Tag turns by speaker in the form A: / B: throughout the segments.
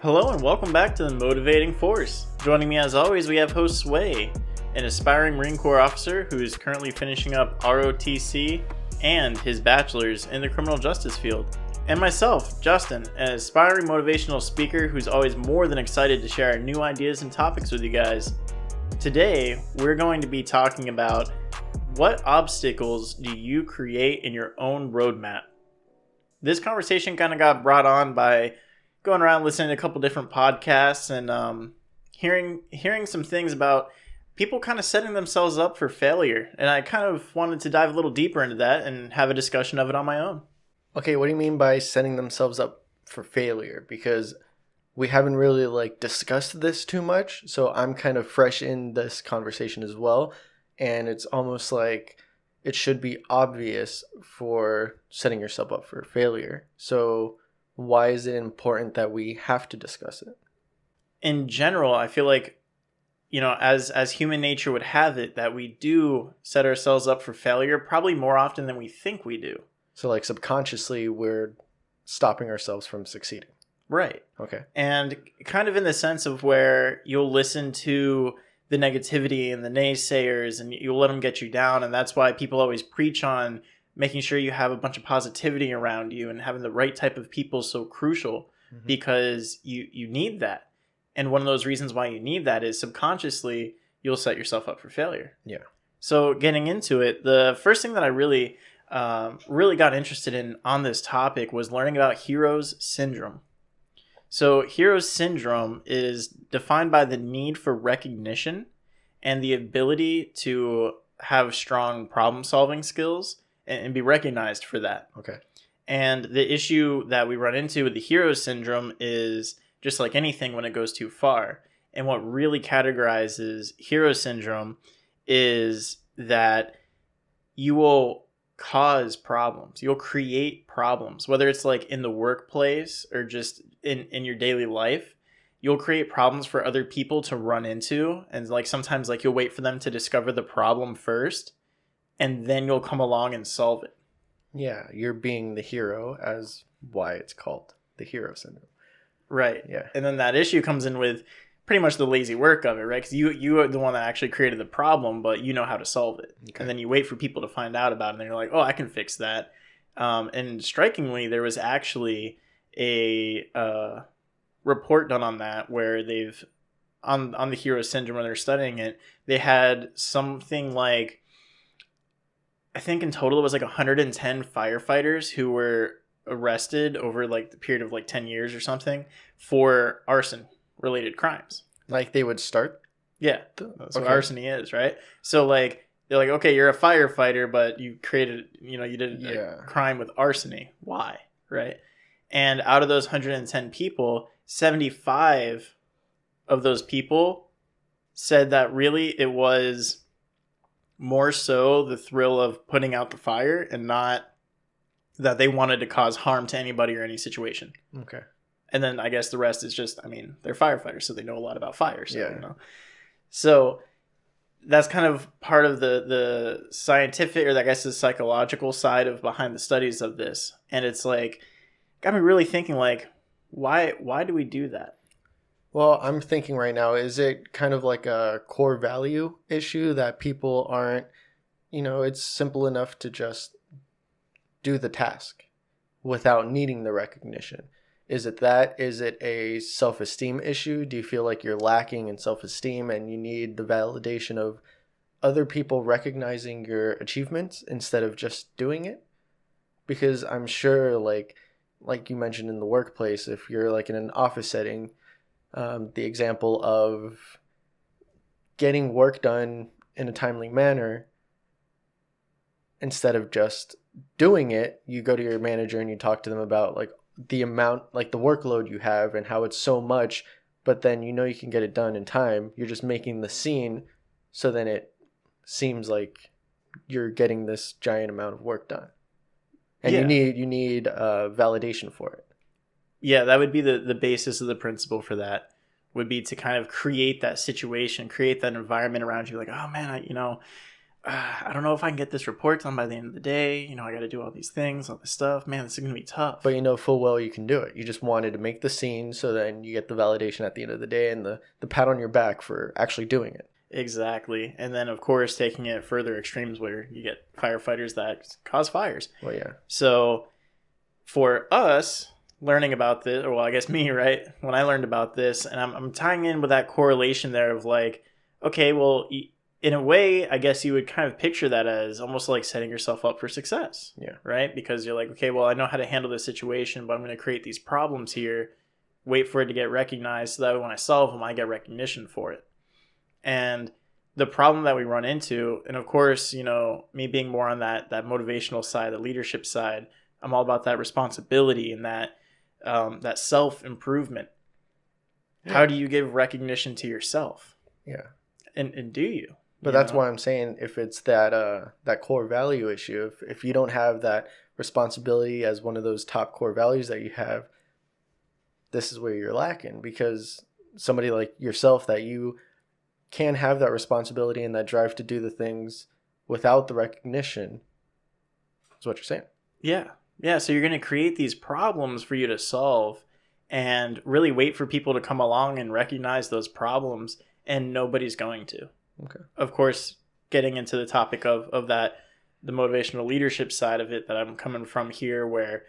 A: Hello and welcome back to The Motivating Force. Joining me as always, we have host Sway, an aspiring Marine Corps officer who is currently finishing up ROTC and his bachelor's in the criminal justice field. And myself, Justin, an aspiring motivational speaker who's always more than excited to share new ideas and topics with you guys. Today, we're going to be talking about what obstacles do you create in your own roadmap? This conversation kind of got brought on by going around listening to a couple different podcasts and hearing some things about people kind of setting themselves up for failure. And I kind of wanted to dive a little deeper into that and have a discussion of it on my own.
B: Okay, what do you mean by setting themselves up for failure? Because we haven't really discussed this too much, so I'm kind of fresh in this conversation as well. And it's almost like it should be obvious for setting yourself up for failure. So why is it important that we have to discuss it?
A: In general, I feel like, as human nature would have it, that we do set ourselves up for failure probably more often than we think we do.
B: So subconsciously we're stopping ourselves from succeeding.
A: Right.
B: Okay.
A: And kind of in the sense of where you'll listen to the negativity and the naysayers and you'll let them get you down. And that's why people always preach on making sure you have a bunch of positivity around you and having the right type of people so crucial, because you need that. And one of those reasons why you need that is subconsciously you'll set yourself up for failure.
B: Yeah.
A: So getting into it, the first thing that I really got interested in on this topic was learning about hero's syndrome. So hero's syndrome is defined by the need for recognition and the ability to have strong problem-solving skills and be recognized for that.
B: Okay.
A: And the issue that we run into with the hero syndrome is just like anything when it goes too far. And what really categorizes hero syndrome is that you will cause problems. You'll create problems, whether it's in the workplace or just in your daily life. You'll create problems for other people to run into. And sometimes you'll wait for them to discover the problem first, and then you'll come along and solve it.
B: Yeah, you're being the hero, as why it's called the hero syndrome.
A: Right.
B: Yeah.
A: And then that issue comes in with pretty much the lazy work of it, right? Because you are the one that actually created the problem, but you know how to solve it. Okay. And then you wait for people to find out about it, and then you're like, oh, I can fix that. And strikingly, there was actually a report done on that where they've, on the hero syndrome, when they're studying it, they had something I think in total it was 110 firefighters who were arrested over the period of 10 years or something for arson related crimes.
B: They would start?
A: Yeah. That's what arson is, right? So they're okay, you're a firefighter, but you created, you did a crime with arsony. Why? Right? And out of those 110 people, 75 of those people said that really it was more so the thrill of putting out the fire and not that they wanted to cause harm to anybody or any situation.
B: Okay.
A: And then I guess the rest is just, they're firefighters, so they know a lot about fire. So, yeah. So that's kind of part of the scientific, or I guess the psychological side of behind the studies of this. And it's got me really thinking why do we do that?
B: Well, I'm thinking right now, is it kind of a core value issue that people aren't, it's simple enough to just do the task without needing the recognition? Is it that? Is it a self-esteem issue? Do you feel like you're lacking in self-esteem and you need the validation of other people recognizing your achievements instead of just doing it? Because I'm sure, like you mentioned in the workplace, if you're in an office setting, the example of getting work done in a timely manner, instead of just doing it, you go to your manager and you talk to them about the amount, the workload you have and how it's so much, but then you can get it done in time. You're just making the scene, so then it seems like you're getting this giant amount of work done. And you need validation for it.
A: Yeah, that would be the basis of the principle for that, would be to kind of create that situation, create that environment around you. Oh man, I don't know if I can get this report done by the end of the day. You know, I got to do all these things, all this stuff. Man, this is going to be tough.
B: But you know full well you can do it. You just wanted to make the scene so then you get the validation at the end of the day and the pat on your back for actually doing it.
A: Exactly. And then, of course, taking it further extremes where you get firefighters that cause fires.
B: Well, yeah.
A: So for us, learning about this, or well, I guess me, right? When I learned about this, and I'm tying in with that correlation there of like, okay, well, in a way, I guess you would kind of picture that as almost like setting yourself up for success.
B: Yeah.
A: Right? Because you're like, okay, well, I know how to handle this situation, but I'm going to create these problems here, wait for it to get recognized so that when I solve them, I get recognition for it. And the problem that we run into, and of course, you know, me being more on that motivational side, the leadership side, I'm all about that responsibility and that self-improvement. Yeah. How do you give recognition to yourself?
B: Yeah.
A: And do you?
B: But that's why I'm saying if it's that core value issue, if you don't have that responsibility as one of those top core values that you have, this is where you're lacking, because somebody like yourself that you can have that responsibility and that drive to do the things without the recognition is what you're saying.
A: Yeah. Yeah. So you're going to create these problems for you to solve and really wait for people to come along and recognize those problems, and nobody's going to.
B: Okay.
A: Of course, getting into the topic of that, the motivational leadership side of it that I'm coming from here, where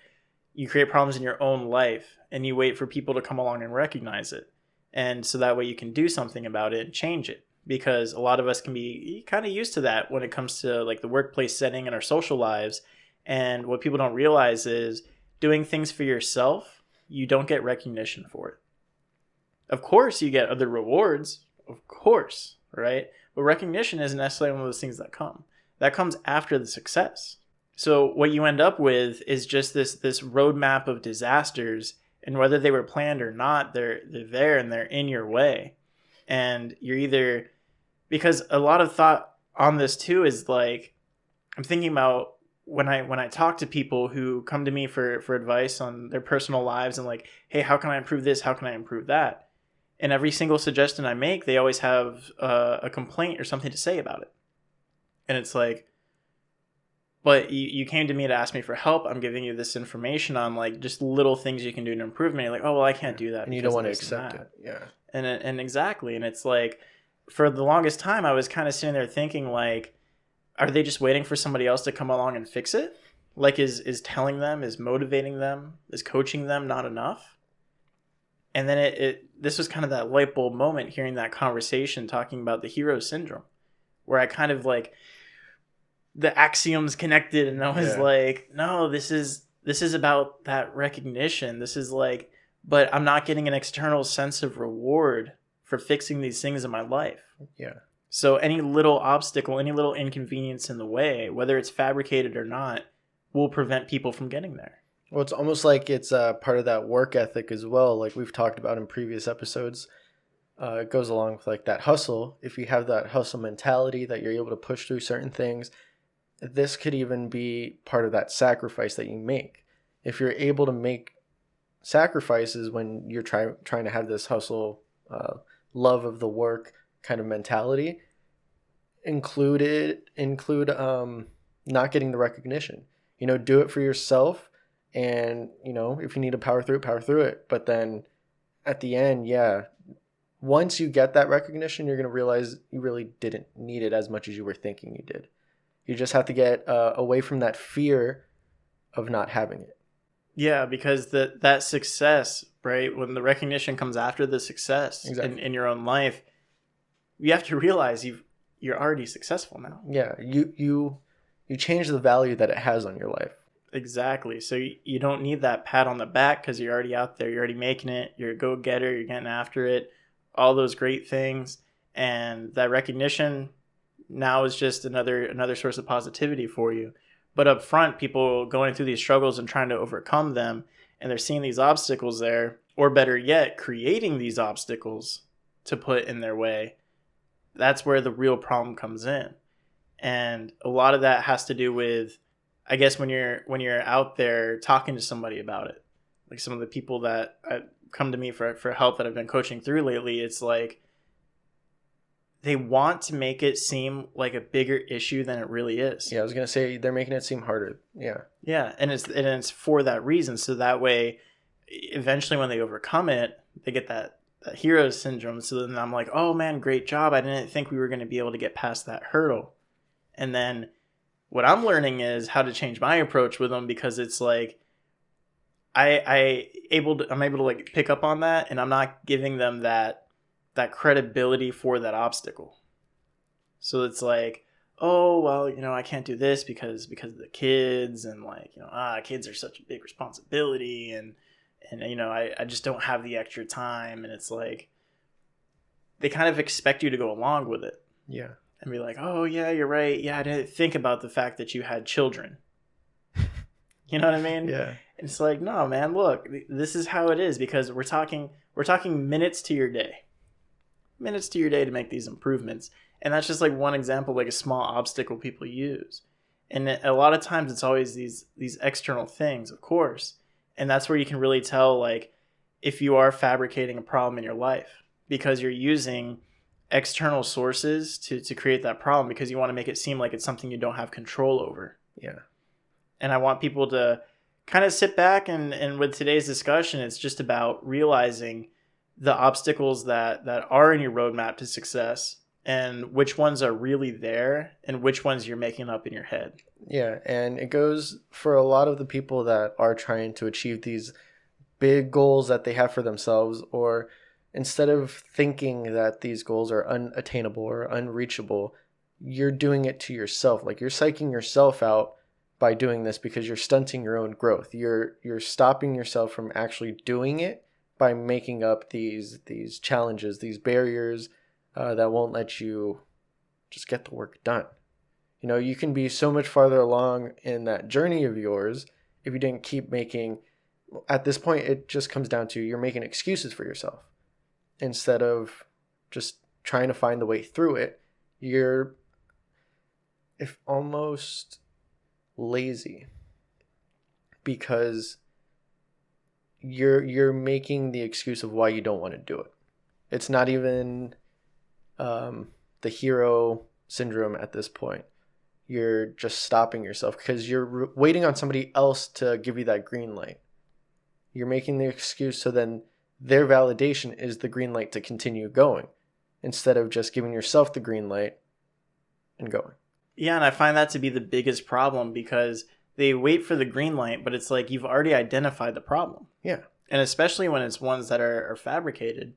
A: you create problems in your own life and you wait for people to come along and recognize it. And so that way you can do something about it and change it, because a lot of us can be kind of used to that when it comes to like the workplace setting and our social lives. And what people don't realize is doing things for yourself, you don't get recognition for it. Of course, you get other rewards, of course, right? But recognition isn't necessarily one of those things that come. That comes after the success. So what you end up with is just this roadmap of disasters, and whether they were planned or not, they're there and they're in your way. And you're either, because a lot of thought on this too is like, I'm thinking about when I talk to people who come to me for advice on their personal lives and like, hey, how can I improve this? How can I improve that? And every single suggestion I make, they always have a complaint or something to say about it. And it's like, but you came to me to ask me for help. I'm giving you this information on like just little things you can do to improve me. You're like, oh, well, I can't do that.
B: And you don't want to accept it. Yeah.
A: And exactly. And it's like, for the longest time, I was kind of sitting there thinking like, are they just waiting for somebody else to come along and fix it? Like, is telling them, is motivating them, is coaching them not enough? And then this was kind of that light bulb moment, hearing that conversation talking about the hero syndrome, where I kind of like the axioms connected, and I was like, no, this is about that recognition. This is like, but I'm not getting an external sense of reward for fixing these things in my life.
B: Yeah.
A: So any little obstacle, any little inconvenience in the way, whether it's fabricated or not, will prevent people from getting there.
B: Well, it's almost like it's part of that work ethic as well, like we've talked about in previous episodes. It goes along with like that hustle. If you have that hustle mentality that you're able to push through certain things, this could even be part of that sacrifice that you make. If you're able to make sacrifices when you're trying to have this hustle, love of the work kind of mentality, include not getting the recognition. You know, do it for yourself. And, you know, if you need to power through it. But then at the end, once you get that recognition, you're going to realize you really didn't need it as much as you were thinking you did. You just have to get away from that fear of not having it. Yeah,
A: because that success, right, when the recognition comes after the success in your own life, you have to realize you're already successful now.
B: Yeah, you change the value that it has on your life.
A: Exactly. So you don't need that pat on the back because you're already out there. You're already making it. You're a go-getter. You're getting after it. All those great things. And that recognition now is just another source of positivity for you. But up front, people going through these struggles and trying to overcome them, and they're seeing these obstacles there, or better yet, creating these obstacles to put in their way. That's where the real problem comes in. And a lot of that has to do with, I guess, when you're out there talking to somebody about it, like some of the people that come to me for help that I've been coaching through lately, it's like they want to make it seem like a bigger issue than it really is.
B: Yeah, I was gonna say they're making it seem harder. Yeah.
A: Yeah, and it's for that reason. So that way, eventually, when they overcome it, they get that hero syndrome. So then I'm like, oh man, great job! I didn't think we were going to be able to get past that hurdle. And then what I'm learning is how to change my approach with them, because it's like I'm able to like pick up on that, and I'm not giving them that credibility for that obstacle. So it's like, oh, well, I can't do this because of the kids, and like, kids are such a big responsibility, and I just don't have the extra time. And it's like, they kind of expect you to go along with it.
B: Yeah.
A: And be like, oh yeah, you're right. Yeah, I didn't think about the fact that you had children. You know what I mean?
B: Yeah.
A: It's like, no, man, look, this is how it is, because we're talking minutes to your day. Minutes to your day to make these improvements. And that's just like one example, like a small obstacle people use. And a lot of times it's always these external things, of course. And that's where you can really tell, like, if you are fabricating a problem in your life, because you're using external sources to create that problem, because you want to make it seem like it's something you don't have control over.
B: Yeah.
A: And I want people to kind of sit back, and with today's discussion, it's just about realizing the obstacles that are in your roadmap to success, and which ones are really there and which ones you're making up in your head.
B: Yeah, and it goes for a lot of the people that are trying to achieve these big goals that they have for themselves, or instead of thinking that these goals are unattainable or unreachable, you're doing it to yourself. Like, you're psyching yourself out by doing this, because you're stunting your own growth. You're stopping yourself from actually doing it by making up these challenges, these barriers that won't let you just get the work done. You can be so much farther along in that journey of yours if you didn't keep making, at this point, it just comes down to you're making excuses for yourself. Instead of just trying to find the way through it, you're almost lazy, because you're making the excuse of why you don't want to do it. It's not even the hero syndrome at this point. You're just stopping yourself because you're waiting on somebody else to give you that green light. You're making the excuse, so then their validation is the green light to continue going, instead of just giving yourself the green light and going.
A: Yeah, and I find that to be the biggest problem, because they wait for the green light, but it's like you've already identified the problem.
B: Yeah.
A: And especially when it's ones that are fabricated,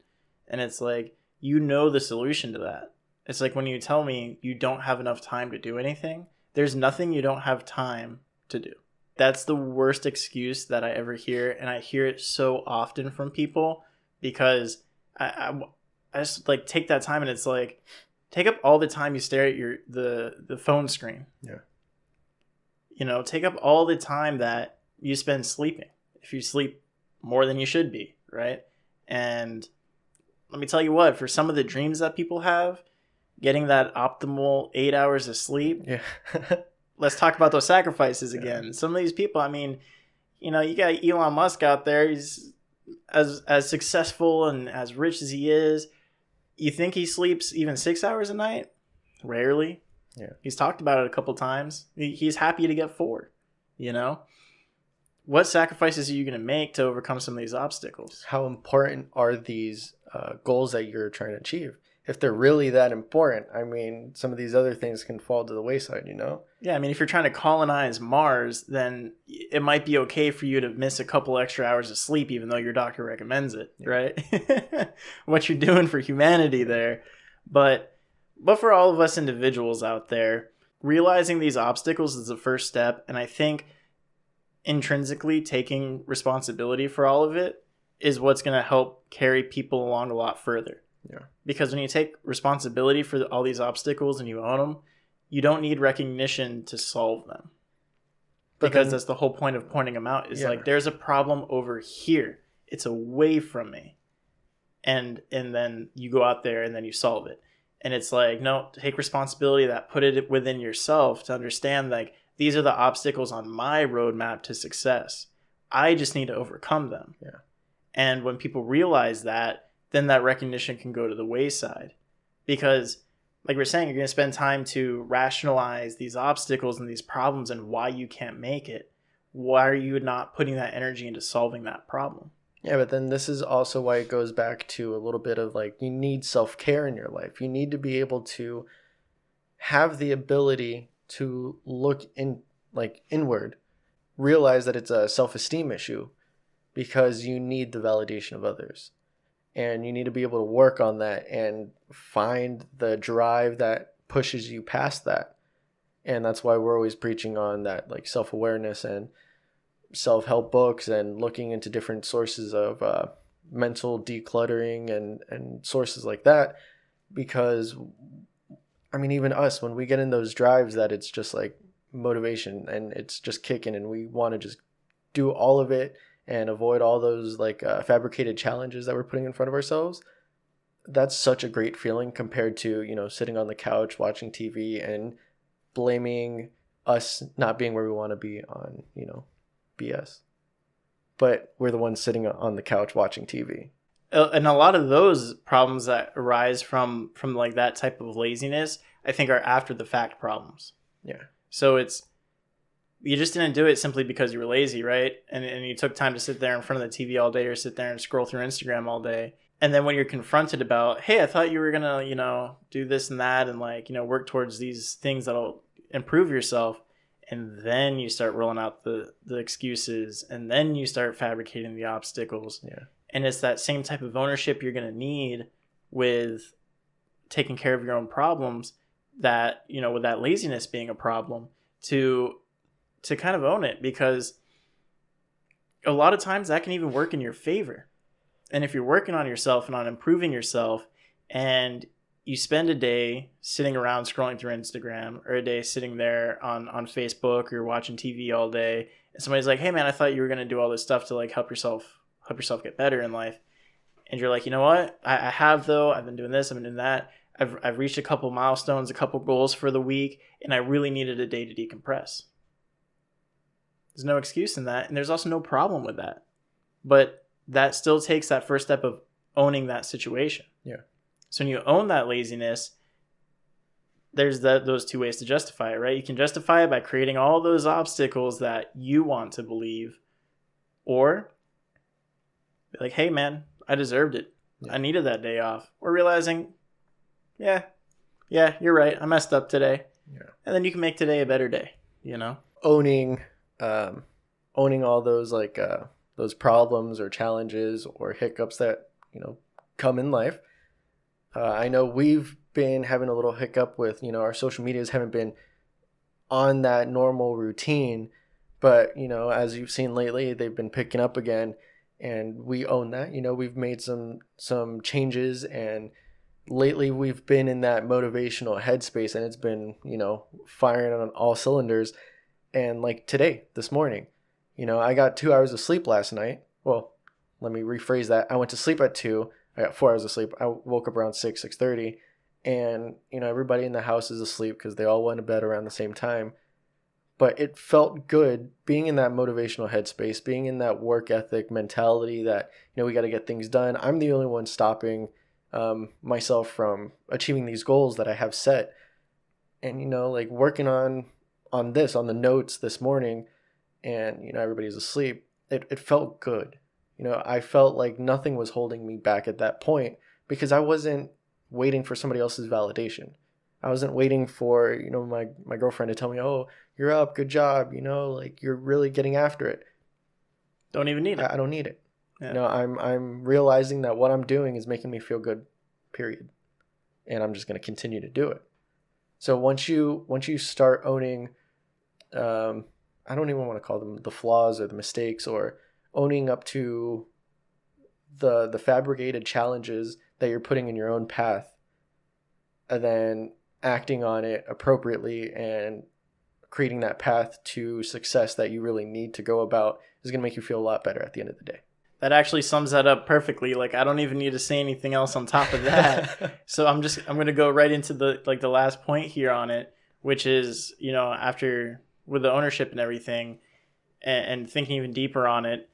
A: and it's like, the solution to that. It's like when you tell me you don't have enough time to do anything, there's nothing you don't have time to do. That's the worst excuse that I ever hear, and I hear it so often from people, because I just like take that time, and it's like, take up all the time you stare at the phone screen.
B: Yeah.
A: Take up all the time that you spend sleeping, if you sleep more than you should be, right? And let me tell you what, for some of the dreams that people have, getting that optimal 8 hours of sleep,
B: Yeah.
A: let's talk about those sacrifices again. Yeah. Some of these people, I mean, you got Elon Musk out there. He's as successful and as rich as he is. You think he sleeps even 6 hours a night? Rarely.
B: Yeah.
A: He's talked about it a couple times. He's happy to get 4. What sacrifices are you going to make to overcome some of these obstacles?
B: How important are these goals that you're trying to achieve? If they're really that important, I mean, some of these other things can fall to the wayside,
A: Yeah, I mean, if you're trying to colonize Mars, then it might be okay for you to miss a couple extra hours of sleep, even though your doctor recommends it, right? What you're doing for humanity there. But for all of us individuals out there, realizing these obstacles is the first step. And I think intrinsically taking responsibility for all of it is what's going to help carry people along a lot further.
B: Yeah.
A: Because when you take responsibility for all these obstacles and you own them, you don't need recognition to solve them. Because that's the whole point of pointing them out, is like, there's a problem over here. It's away from me. And then you go out there and then you solve it. And it's like, no, take responsibility put it within yourself to understand, like, these are the obstacles on my roadmap to success. I just need to overcome them.
B: Yeah.
A: And when people realize that, then that recognition can go to the wayside. Because like we're saying, you're going to spend time to rationalize these obstacles and these problems and why you can't make it. Why are you not putting that energy into solving that problem?
B: Yeah, but then this is also why it goes back to a little bit of like, you need self-care in your life. You need to be able to have the ability to look inward, realize that it's a self-esteem issue because you need the validation of others. And you need to be able to work on that and find the drive that pushes you past that. And that's why we're always preaching on that, like self-awareness and self-help books and looking into different sources of mental decluttering and sources like that. Because, I mean, even us, when we get in those drives that it's just like motivation and it's just kicking and we want to just do all of it and avoid all those like fabricated challenges that we're putting in front of ourselves, that's such a great feeling compared to, you know, sitting on the couch watching TV and blaming us not being where we want to be on, you know, BS. But we're the ones sitting on the couch watching TV.
A: And a lot of those problems that arise from like that type of laziness, I think, are after the fact problems.
B: Yeah.
A: So it's, you just didn't do it simply because you were lazy, right? And you took time to sit there in front of the TV all day or sit there and scroll through Instagram all day. And then when you're confronted about, hey, I thought you were going to, you know, do this and that and like, you know, work towards these things that'll improve yourself. And then you start rolling out the excuses and then you start fabricating the obstacles.
B: Yeah.
A: And it's that same type of ownership you're going to need with taking care of your own problems, that, you know, with that laziness being a problem, to kind of own it, because a lot of times that can even work in your favor. And if you're working on yourself and on improving yourself, and you spend a day sitting around scrolling through Instagram, or a day sitting there on Facebook, or you're watching TV all day, and somebody's like, hey man, I thought you were going to do all this stuff to like help yourself get better in life. And you're like, you know what? I have though. I've been doing this. I've been doing that. I've reached a couple milestones, a couple goals for the week, and I really needed a day to decompress. There's no excuse in that, and there's also no problem with that. But that still takes that first step of owning that situation.
B: Yeah.
A: So when you own that laziness, there's those two ways to justify it, right? You can justify it by creating all those obstacles that you want to believe, or be like, hey man, I deserved it. Yeah. I needed that day off. Or realizing, yeah, you're right. I messed up today.
B: Yeah.
A: And then you can make today a better day, you know?
B: Owning all those like those problems or challenges or hiccups that, you know, come in life. I know we've been having a little hiccup with, you know, our social medias haven't been on that normal routine, but, you know, as you've seen lately, they've been picking up again, and we own that. You know, we've made some changes, and lately we've been in that motivational headspace, and it's been, you know, firing on all cylinders. And like today, this morning, you know, I got 2 hours of sleep last night. Well, let me rephrase that. I went to sleep at 2. I got 4 hours of sleep. I woke up around 6:30, and, you know, everybody in the house is asleep because they all went to bed around the same time. But it felt good being in that motivational headspace, being in that work ethic mentality that, you know, we got to get things done. I'm the only one stopping myself from achieving these goals that I have set. And, you know, like working on the notes this morning, and, you know, everybody's asleep. It felt good. You know, I felt like nothing was holding me back at that point because I wasn't waiting for somebody else's validation. I wasn't waiting for, you know, my girlfriend to tell me, oh, you're up, good job, you know, like you're really getting after it.
A: Don't even need it.
B: I don't need it.
A: Yeah.
B: You know, I'm realizing that what I'm doing is making me feel good, period. And I'm just going to continue to do it. So once you start owning, I don't even want to call them the flaws or the mistakes, or owning up to the fabricated challenges that you're putting in your own path, and then acting on it appropriately and creating that path to success that you really need to go about, is going to make you feel a lot better at the end of the day.
A: That actually sums that up perfectly. Like, I don't even need to say anything else on top of that. So I'm going to go right into the last point here on it, which is, you know, after with the ownership and everything, and thinking even deeper on it,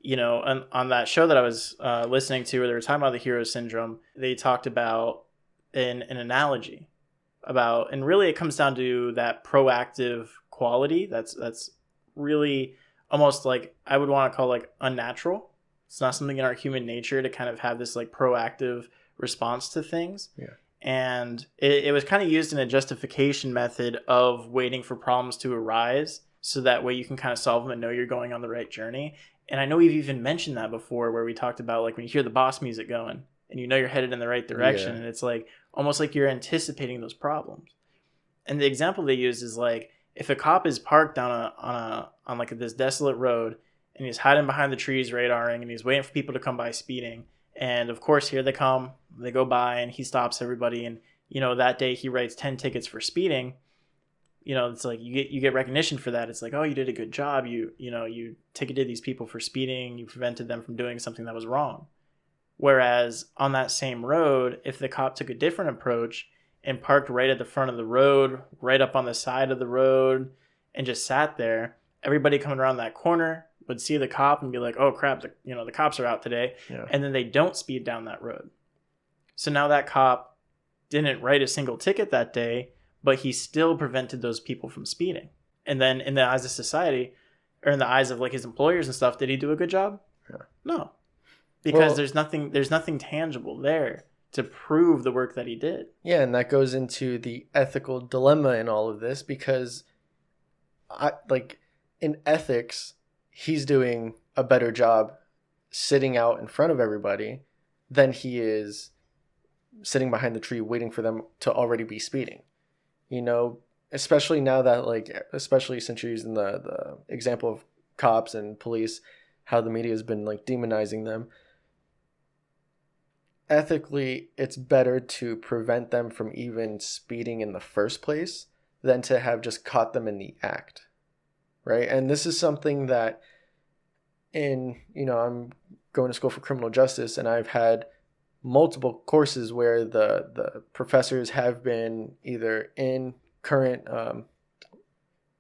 A: you know, on that show that I was listening to, where they were talking about the hero syndrome, they talked about an analogy. about, and really it comes down to that proactive quality. That's really almost like I would want to call like unnatural. It's not something in our human nature to kind of have this like proactive response to things.
B: Yeah.
A: And it was kind of used in a justification method of waiting for problems to arise so that way you can kind of solve them and know you're going on the right journey. And I know we've even mentioned that before, where we talked about like when you hear the boss music going and you know you're headed in the right direction, and it's like almost like you're anticipating those problems. And the example they use is like if a cop is parked on like this desolate road and he's hiding behind the trees radaring and he's waiting for people to come by speeding, and of course here they come, they go by and he stops everybody, and you know that day he writes 10 tickets for speeding. You know, it's like you get recognition for that. It's like, oh, you did a good job. You ticketed these people for speeding. You prevented them from doing something that was wrong. Whereas on that same road, if the cop took a different approach and parked right at the front of the road, right up on the side of the road, and just sat there, everybody coming around that corner would see the cop and be like, oh crap, the cops are out today.
B: Yeah.
A: And then they don't speed down that road. So now that cop didn't write a single ticket that day, but he still prevented those people from speeding. And then in the eyes of society, or in the eyes of like his employers and stuff, did he do a good job?
B: Yeah.
A: No. Because there's nothing tangible there to prove the work that he did.
B: Yeah, and that goes into the ethical dilemma in all of this, because in ethics, he's doing a better job sitting out in front of everybody than he is sitting behind the tree waiting for them to already be speeding. You know, especially now that especially since you're using the example of cops and police, how the media has been like demonizing them. Ethically, it's better to prevent them from even speeding in the first place than to have just caught them in the act, right? And this is something that I'm going to school for criminal justice, and I've had multiple courses where the professors have been either in current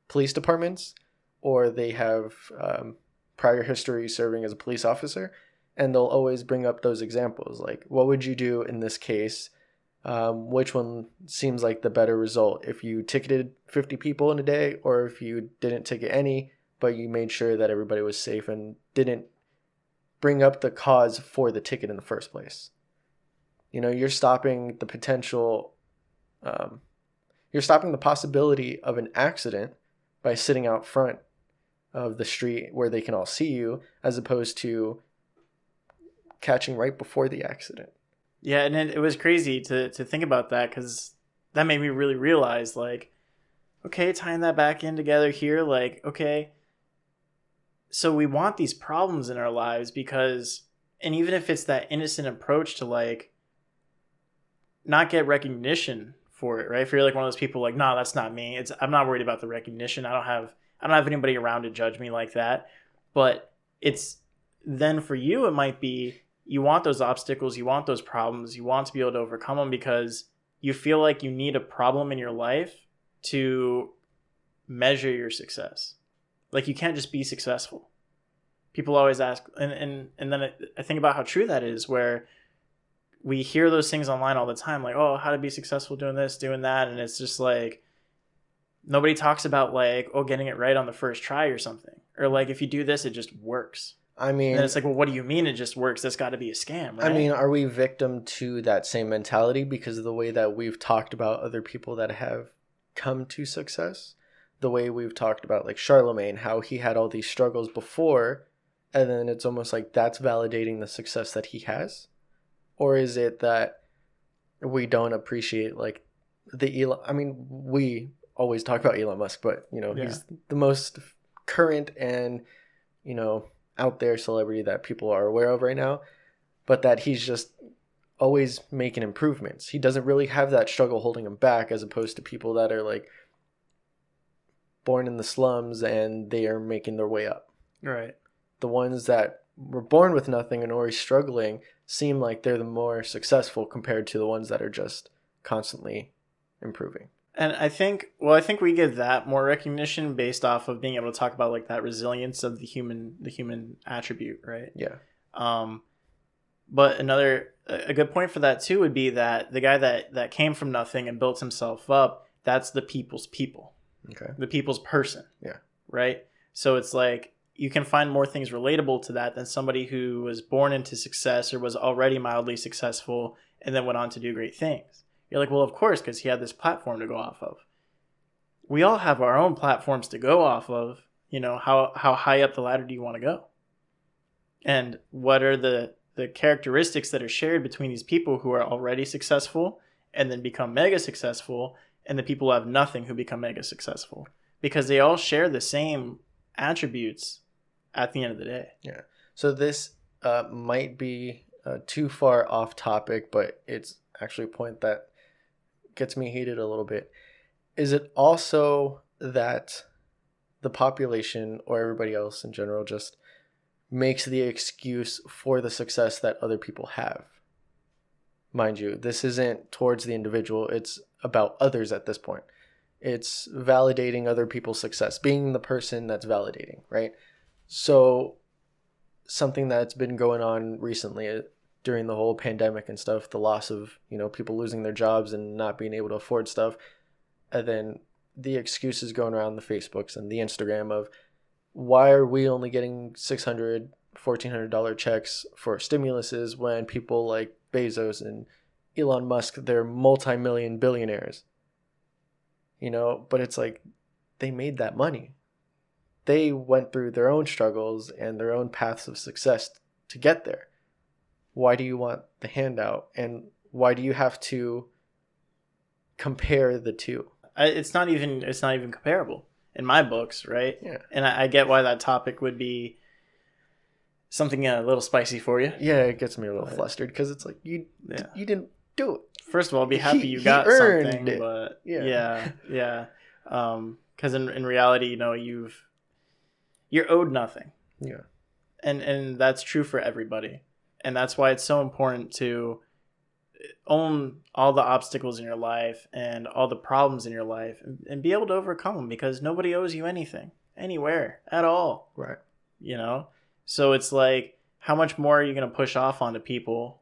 B: police departments, or they have prior history serving as a police officer, and they'll always bring up those examples like, what would you do in this case? Which one seems like the better result, if you ticketed 50 people in a day, or if you didn't ticket any but you made sure that everybody was safe and didn't bring up the cause for the ticket in the first place? You know, you're stopping the potential, you're stopping the possibility of an accident by sitting out front of the street where they can all see you, as opposed to catching right before the accident.
A: Yeah, and it was crazy to think about that, because that made me really realize, like, okay, tying that back in together here, like, okay, so we want these problems in our lives because, and even if it's that innocent approach to like not get recognition for it, right? If you're like one of those people like, no, that's not me. I'm not worried about the recognition. I don't have anybody around to judge me like that. But it's then for you, it might be, you want those obstacles, you want those problems, you want to be able to overcome them because you feel like you need a problem in your life to measure your success. Like, you can't just be successful. People always ask, and then I think about how true that is, where we hear those things online all the time, like, oh, how to be successful doing this, doing that. And it's just like, nobody talks about like, oh, getting it right on the first try or something. Or like, if you do this, it just works.
B: I mean,
A: and it's like, well, what do you mean it just works? That's got to be a scam, right?
B: I mean, are we victim to that same mentality because of the way that we've talked about other people that have come to success? The way we've talked about like Charlemagne, how he had all these struggles before, and then it's almost like that's validating the success that he has? Or is it that we don't appreciate like we always talk about Elon Musk, but he's the most current and out there celebrity that people are aware of right now, but that he's just always making improvements. He doesn't really have that struggle holding him back, as opposed to people that are like born in the slums and they are making their way up.
A: Right.
B: The ones that were born with nothing and always struggling seem like they're the more successful compared to the ones that are just constantly improving.
A: And I think we give that more recognition based off of being able to talk about like that resilience of the human attribute, right?
B: Yeah.
A: But a good point for that too would be that the guy that came from nothing and built himself up, that's the people's people.
B: Okay.
A: The people's person.
B: Yeah.
A: Right? So it's like you can find more things relatable to that than somebody who was born into success or was already mildly successful and then went on to do great things. You're like, well, of course, because he had this platform to go off of. We all have our own platforms to go off of. You know, how high up the ladder do you want to go? And what are the characteristics that are shared between these people who are already successful and then become mega successful, and the people who have nothing who become mega successful? Because they all share the same attributes at the end of the day.
B: Yeah. So this might be too far off topic, but it's actually a point that gets me heated a little bit. Is it also that the population or everybody else in general just makes the excuse for the success that other people have? Mind you, this isn't towards the individual, it's about others at this point. It's validating other people's success, being the person that's validating, right? So something that's been going on recently during the whole pandemic and stuff, the loss of, people losing their jobs and not being able to afford stuff, and then the excuses going around the Facebooks and the Instagram of, why are we only getting $600, $1,400 checks for stimuluses when people like Bezos and Elon Musk, they're multi-million billionaires? But it's like, they made that money. They went through their own struggles and their own paths of success to get there. Why do you want the handout? And why do you have to compare the two?
A: It's not even comparable in my books, right?
B: Yeah.
A: And I get why that topic would be something a little spicy for you.
B: Yeah, it gets me a little flustered because it's like you didn't do it.
A: First of all, be happy you got something, it. But yeah. Because in reality, you're owed nothing.
B: Yeah.
A: And that's true for everybody, and that's why it's so important to own all the obstacles in your life and all the problems in your life and be able to overcome them, because nobody owes you anything anywhere at all.
B: Right.
A: So it's like, how much more are you going to push off onto people,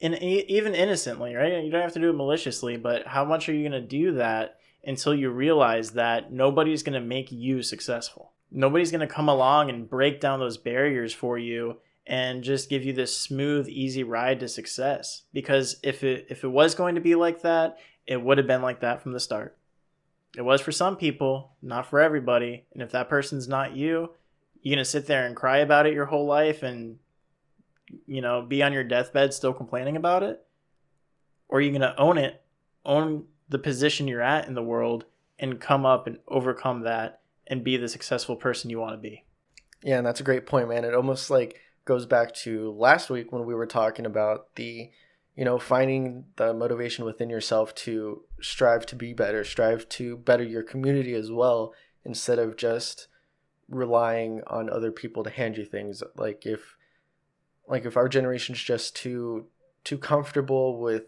A: even innocently, right? You don't have to do it maliciously, but how much are you going to do that until you realize that nobody's going to make you successful? Nobody's going to come along and break down those barriers for you and just give you this smooth, easy ride to success. Because if it was going to be like that, it would have been like that from the start. It was for some people, not for everybody. And if that person's not you, you're going to sit there and cry about it your whole life and, be on your deathbed still complaining about it? Or are you going to own the position you're at in the world and come up and overcome that and be the successful person you want to be?
B: Yeah, and that's a great point, man. It almost goes back to last week when we were talking about the, finding the motivation within yourself to strive to be better, strive to better your community as well, instead of just relying on other people to hand you things. Like if our generation's just too comfortable with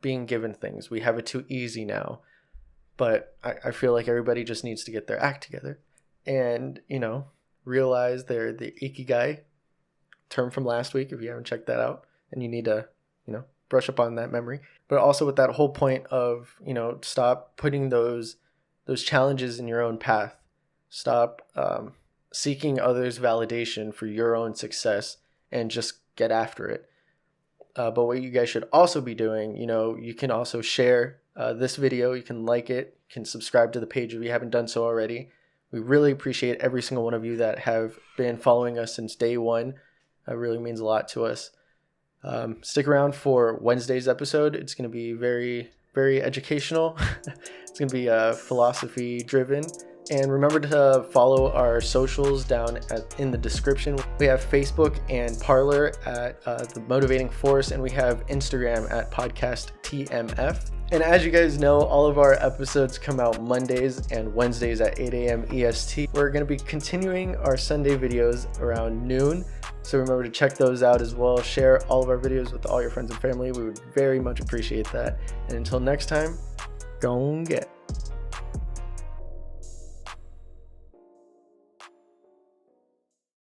B: being given things, we have it too easy now. But I feel like everybody just needs to get their act together and, realize they're the ikigai term from last week, if you haven't checked that out, and you need to, brush up on that memory. But also with that whole point of, stop putting those challenges in your own path. Stop seeking others' validation for your own success and just get after it. But what you guys should also be doing, you can also share this video. You can like it. You can subscribe to the page if you haven't done so already. We really appreciate every single one of you that have been following us since day one. It really means a lot to us. Stick around for Wednesday's episode. It's going to be very, very educational. It's going to be philosophy driven. And remember to follow our socials down in the description. We have Facebook and Parler at The Motivating Force, and we have Instagram at Podcast TMF. And as you guys know, all of our episodes come out Mondays and Wednesdays at 8 a.m. EST. We're going to be continuing our Sunday videos around noon. So remember to check those out as well. Share all of our videos with all your friends and family. We would very much appreciate that. And until next time, go and get.